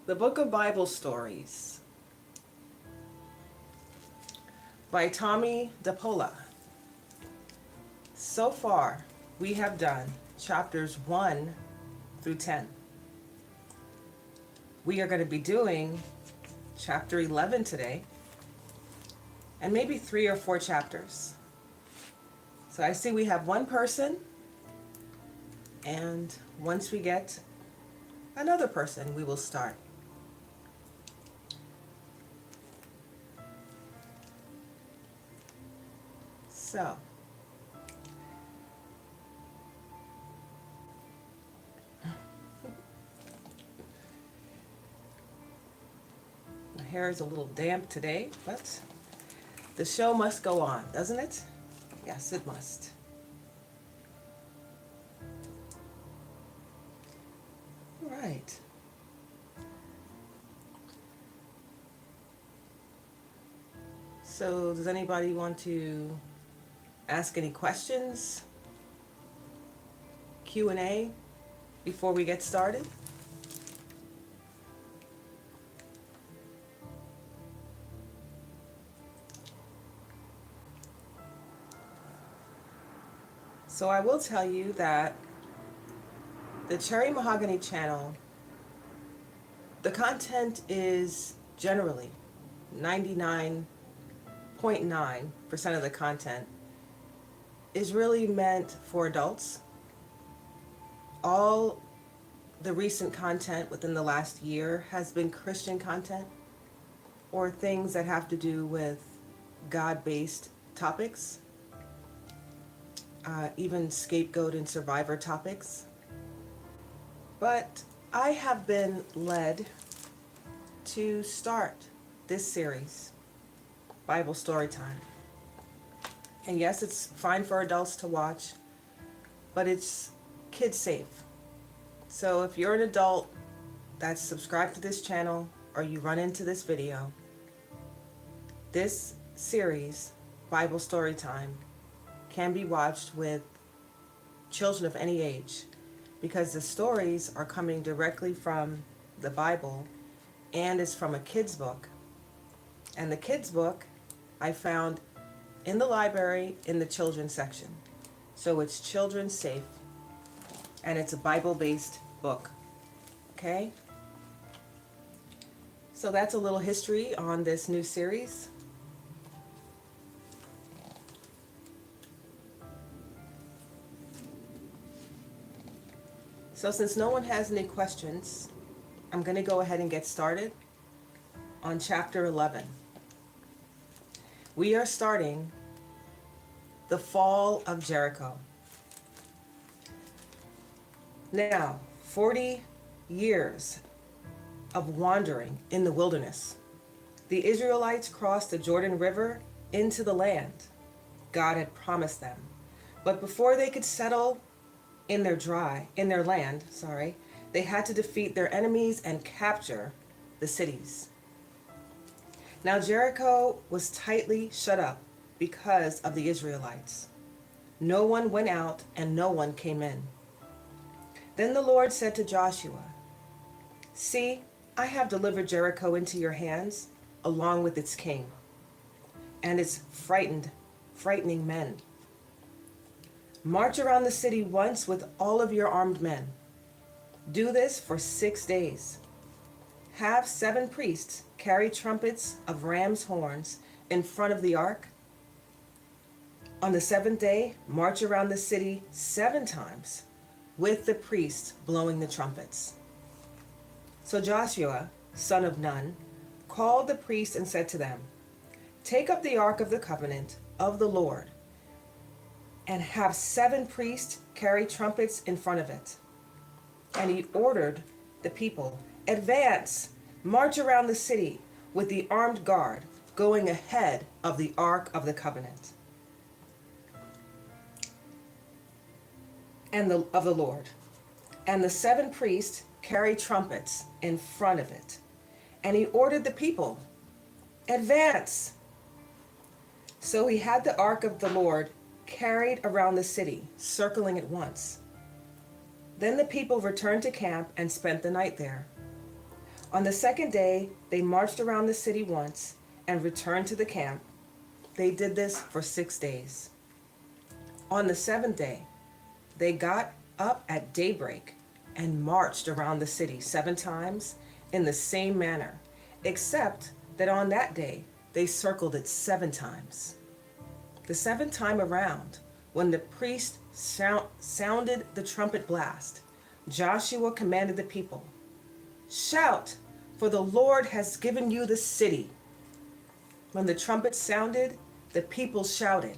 The Book of Bible Stories by Tommy DePola. So far, we have done chapters 1 through 10. We are going to be doing chapter 11 today, and maybe 3 or 4 chapters. So I see we have one person, and once we get another person, we will start. So, my hair is a little damp today, but the show must go on, doesn't it? Yes, it must. All right. So, does anybody want to ask any questions? Q&A before we get started? So I will tell you that the Cherry Mahogany Channel, the content is generally 99.9% of the content is really meant for adults. All the recent content within the last year has been Christian content or things that have to do with God-based topics. Even scapegoat and survivor topics. But I have been led to start this series, Bible Storytime. And yes, it's fine for adults to watch, but it's kid safe. So if you're an adult that's subscribed to this channel or you run into this video, this series, Bible Storytime, can be watched with children of any age because the stories are coming directly from the Bible and it's from a kid's book. And the kid's book I found in the library in the children's section. So it's children safe and it's a Bible-based book. Okay? So that's a little history on this new series. So since no one has any questions, I'm going to go ahead and get started on chapter 11. We are starting the fall of Jericho. Now, 40 years of wandering in the wilderness. The Israelites crossed the Jordan River into the land God had promised them. But before they could settle in their land, they had to defeat their enemies and capture the cities. Now Jericho was tightly shut up because of the Israelites. No one went out and no one came in. Then the Lord said to Joshua, "See, I have delivered Jericho into your hands, along with its king and its frightening men. March around the city once with all of your armed men. Do this for 6 days. Have 7 priests carry trumpets of ram's horns in front of the ark. On the 7th day, march around the city 7 times with the priests blowing the trumpets." So Joshua, son of Nun, called the priests and said to them, "Take up the ark of the covenant of the Lord and have 7 priests carry trumpets in front of it." And he ordered the people, "Advance, march around the city with the armed guard going ahead of the ark of the covenant and of the Lord. And the 7 priests carry trumpets in front of it." And he ordered the people, "Advance." So he had the ark of the Lord carried around the city, circling it once. Then the people returned to camp and spent the night there. On the second day, they marched around the city once and returned to the camp. They did this for 6 days. On the seventh day, they got up at daybreak and marched around the city 7 times in the same manner, except that on that day they circled it 7 times. The 7th time around, when the priest sounded the trumpet blast, Joshua commanded the people, "Shout, for the Lord has given you the city." When the trumpet sounded, the people shouted.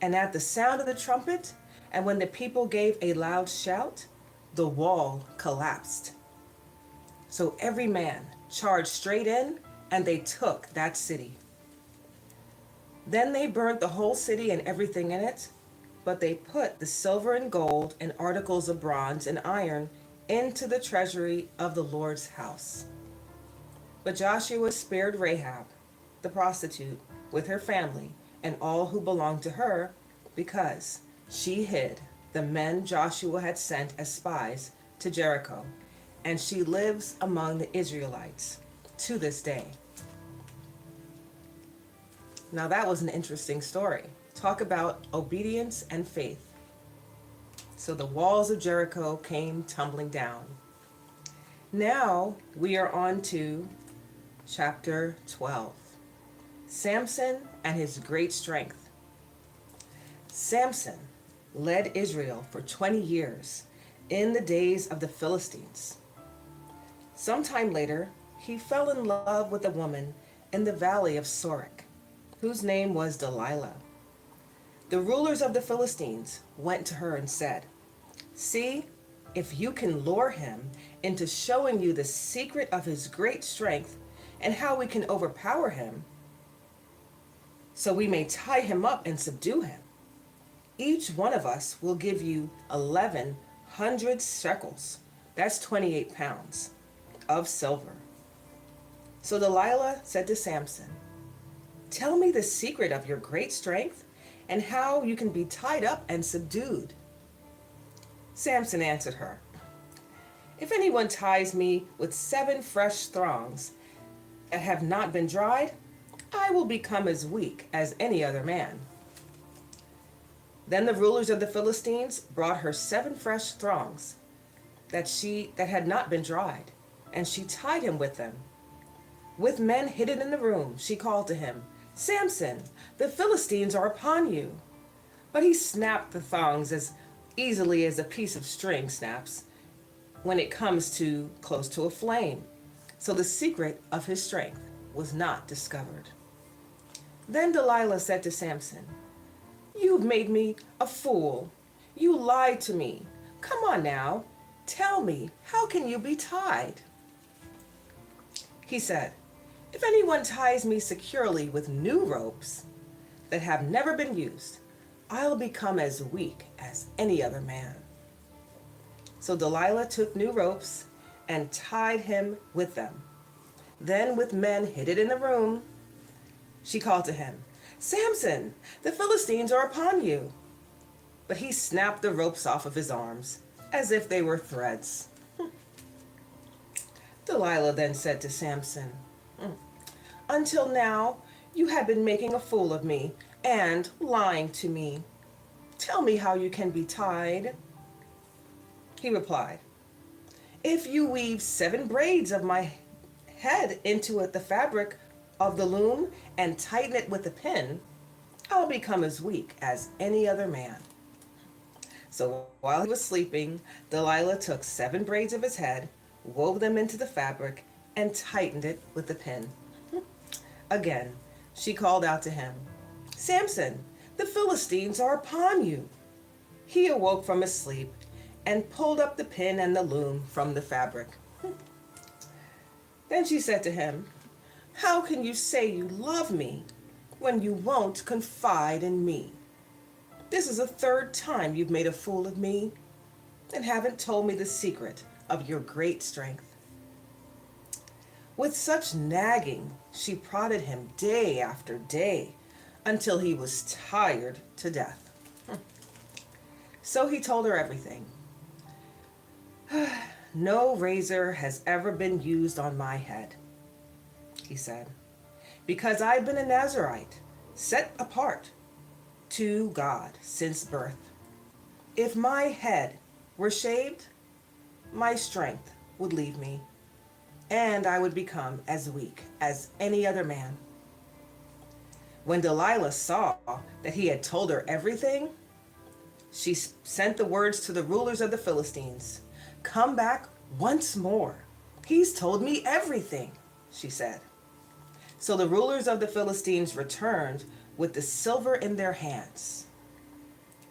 And at the sound of the trumpet, and when the people gave a loud shout, the wall collapsed. So every man charged straight in, and they took that city. Then they burnt the whole city and everything in it, but they put the silver and gold and articles of bronze and iron into the treasury of the Lord's house. But Joshua spared Rahab, the prostitute, with her family and all who belonged to her, because she hid the men Joshua had sent as spies to Jericho, and she lives among the Israelites to this day. Now that was an interesting story. Talk about obedience and faith. So the walls of Jericho came tumbling down. Now we are on to chapter 12. Samson and his great strength. Samson led Israel for 20 years in the days of the Philistines. Sometime later, he fell in love with a woman in the valley of Sorek, whose name was Delilah. The rulers of the Philistines went to her and said, "See, if you can lure him into showing you the secret of his great strength and how we can overpower him, so we may tie him up and subdue him. Each one of us will give you 1,100 shekels, that's 28 pounds, of silver." So Delilah said to Samson, "Tell me the secret of your great strength and how you can be tied up and subdued." Samson answered her, "If anyone ties me with 7 fresh thongs that have not been dried, I will become as weak as any other man." Then the rulers of the Philistines brought her 7 fresh thongs that had not been dried, and she tied him with them. With men hidden in the room, she called to him, "Samson, the Philistines are upon you." But he snapped the thongs as easily as a piece of string snaps when it comes too close to a flame. So the secret of his strength was not discovered. Then Delilah said to Samson, "You've made me a fool. You lied to me. Come on now, tell me, how can you be tied?" He said, "If anyone ties me securely with new ropes that have never been used, I'll become as weak as any other man." So Delilah took new ropes and tied him with them. Then with men hidden in the room, she called to him, "Samson, the Philistines are upon you." But he snapped the ropes off of his arms as if they were threads. Delilah then said to Samson, "Until now, you have been making a fool of me and lying to me. Tell me how you can be tied." He replied, "If you weave 7 braids of my head into the fabric of the loom and tighten it with a pin, I'll become as weak as any other man." So while he was sleeping, Delilah took 7 braids of his head, wove them into the fabric, and tightened it with the pin. Again, she called out to him, "Samson, the Philistines are upon you." He awoke from his sleep and pulled up the pin and the loom from the fabric. Then she said to him, "How can you say you love me when you won't confide in me? This is the 3rd time you've made a fool of me and haven't told me the secret of your great strength." With such nagging, she prodded him day after day until he was tired to death. So he told her everything. no razor has ever been used on my head, he said, because I've been a Nazarite, set apart to God since birth. If my head were shaved, my strength would leave me, and I would become as weak as any other man. When Delilah saw that he had told her everything, she sent the words to the rulers of the Philistines. "Come back once more. He's told me everything," she said. So the rulers of the Philistines returned with the silver in their hands.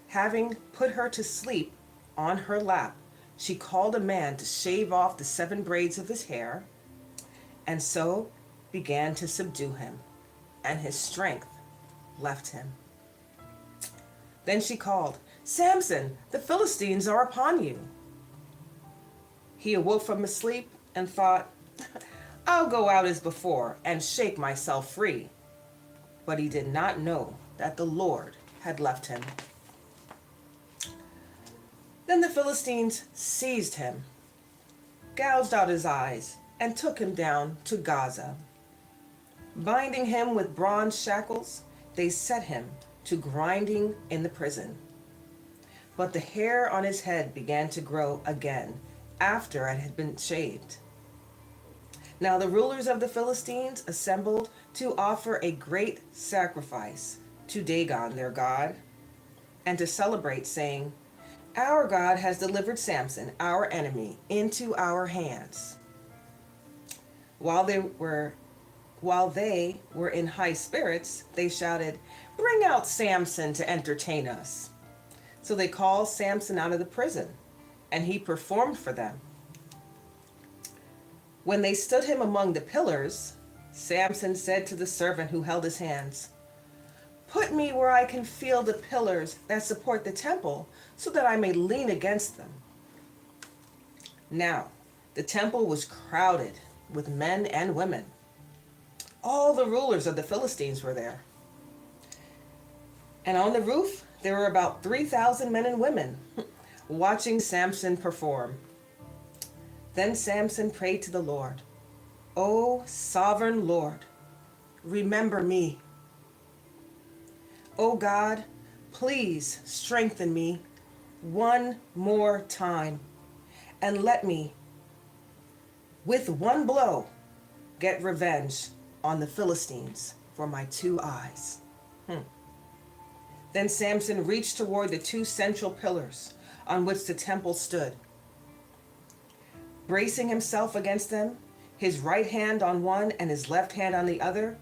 Having put her to sleep on her lap, she called a man to shave off the 7 braids of his hair, and so began to subdue him, and his strength left him. Then she called, "Samson, the Philistines are upon you." He awoke from his sleep and thought, "I'll go out as before and shake myself free." But he did not know that the Lord had left him. Then the Philistines seized him, gouged out his eyes, and took him down to Gaza. Binding him with bronze shackles, they set him to grinding in the prison. But the hair on his head began to grow again after it had been shaved. Now the rulers of the Philistines assembled to offer a great sacrifice to Dagon their god, and to celebrate, saying, "Our God has delivered Samson, our enemy, into our hands." While they were in high spirits, they shouted, "Bring out Samson to entertain us." So they called Samson out of the prison, and he performed for them. When they stood him among the pillars, Samson said to the servant who held his hands, "Put me where I can feel the pillars that support the temple, so that I may lean against them." Now, the temple was crowded with men and women. All the rulers of the Philistines were there. And on the roof, there were about 3,000 men and women watching Samson perform. Then Samson prayed to the Lord, "O sovereign Lord, remember me. O God, please strengthen me one more time, and let me, with one blow, get revenge on the Philistines for my 2 eyes." Then Samson reached toward the 2 central pillars on which the temple stood. Bracing himself against them, his right hand on one and his left hand on the other,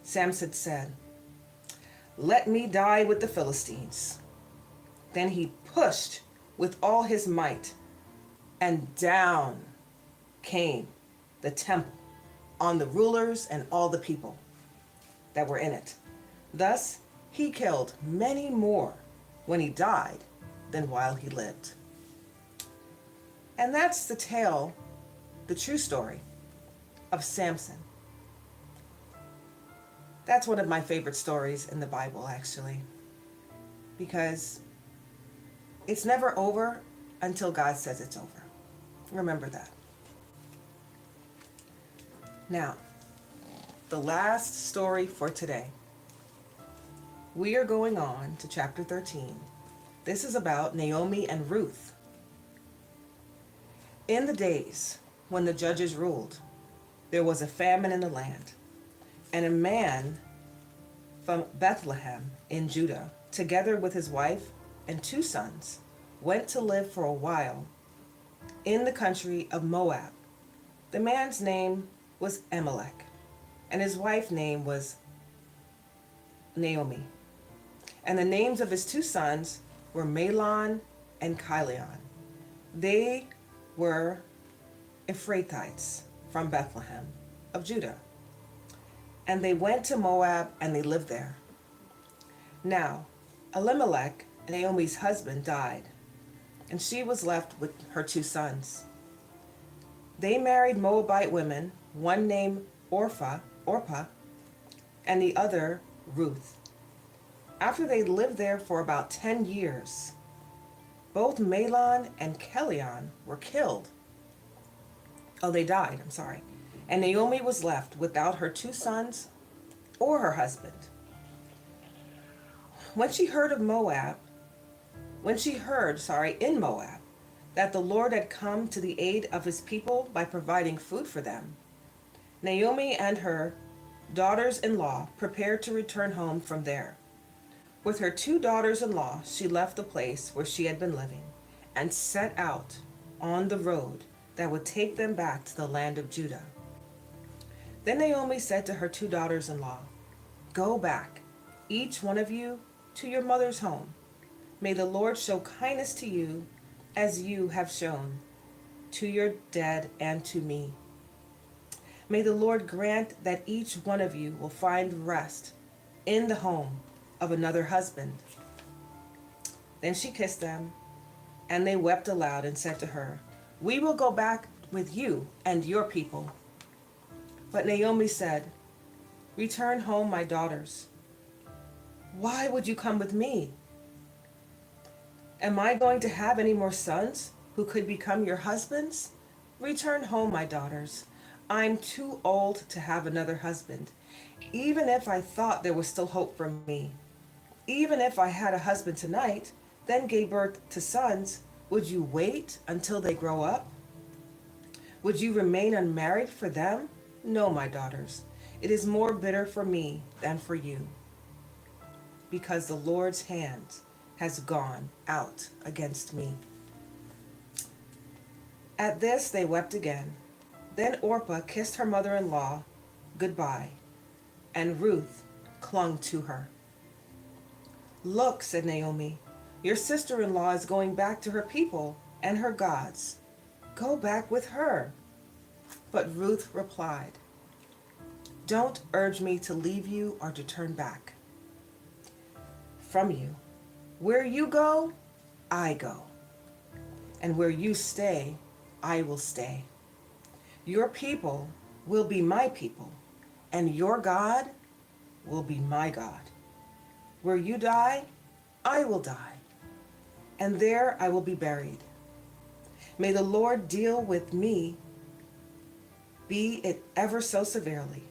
Samson said, "Let me die with the Philistines." Then he pushed with all his might, and down came the temple on the rulers and all the people that were in it. Thus he killed many more when he died than while he lived. And that's the tale, the true story of Samson. That's one of my favorite stories in the Bible, actually, because it's never over until God says it's over. Remember that. Now, the last story for today. We are going on to chapter 13. This is about Naomi and Ruth. In the days when the judges ruled, there was a famine in the land, and a man from Bethlehem in Judah, together with his wife and 2 sons, went to live for a while in the country of Moab. The man's name was Amalek, and his wife's name was Naomi. And the names of his 2 sons were Mahlon and Chilion. They were Ephrathites from Bethlehem of Judah. And they went to Moab and they lived there. Now, Elimelech, Naomi's husband, died, and she was left with her 2 sons. They married Moabite women, one named Orpah, and the other Ruth. After they lived there for about 10 years, both Mahlon and Chilion were killed Oh, they died, I'm sorry. And Naomi was left without her 2 sons or her husband. When she heard in Moab, that the Lord had come to the aid of his people by providing food for them, Naomi and her daughters-in-law prepared to return home from there. With her 2 daughters-in-law, she left the place where she had been living and set out on the road that would take them back to the land of Judah. Then Naomi said to her 2 daughters-in-law, "Go back, each one of you, to your mother's home. May the Lord show kindness to you as you have shown to your dead and to me. May the Lord grant that each one of you will find rest in the home of another husband." Then she kissed them, and they wept aloud and said to her, "We will go back with you and your people." But Naomi said, "Return home, my daughters. Why would you come with me? Am I going to have any more sons who could become your husbands? Return home, my daughters. I'm too old to have another husband. Even if I thought there was still hope for me, even if I had a husband tonight, then gave birth to sons, would you wait until they grow up? Would you remain unmarried for them? No, my daughters. It is more bitter for me than for you, because the Lord's hand has gone out against me." At this they wept again. Then Orpah kissed her mother-in-law goodbye, and Ruth clung to her. "Look," said Naomi, "your sister-in-law is going back to her people and her gods. Go back with her." But Ruth replied, "Don't urge me to leave you or to turn back from you. Where you go, I go. And where you stay, I will stay. Your people will be my people, and your God will be my God. Where you die, I will die, and there I will be buried. May the Lord deal with me, be it ever so severely,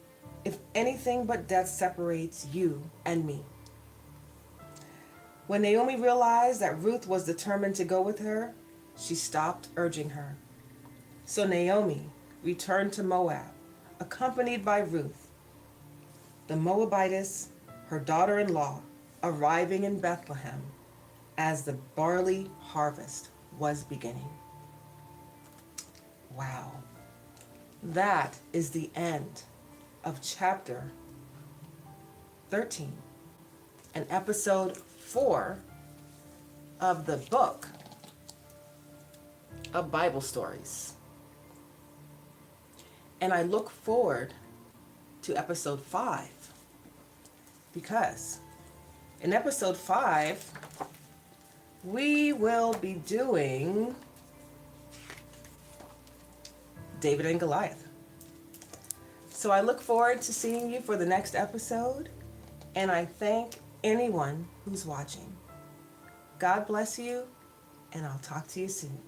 if anything but death separates you and me." When Naomi realized that Ruth was determined to go with her, she stopped urging her. So Naomi returned to Moab, accompanied by Ruth, the Moabitess, her daughter-in-law, arriving in Bethlehem as the barley harvest was beginning. Wow. That is the end of chapter 13 and episode 4 of the book of Bible stories. And I look forward to episode 5, because in episode 5, we will be doing David and Goliath. So I look forward to seeing you for the next episode, and I thank anyone who's watching. God bless you, and I'll talk to you soon.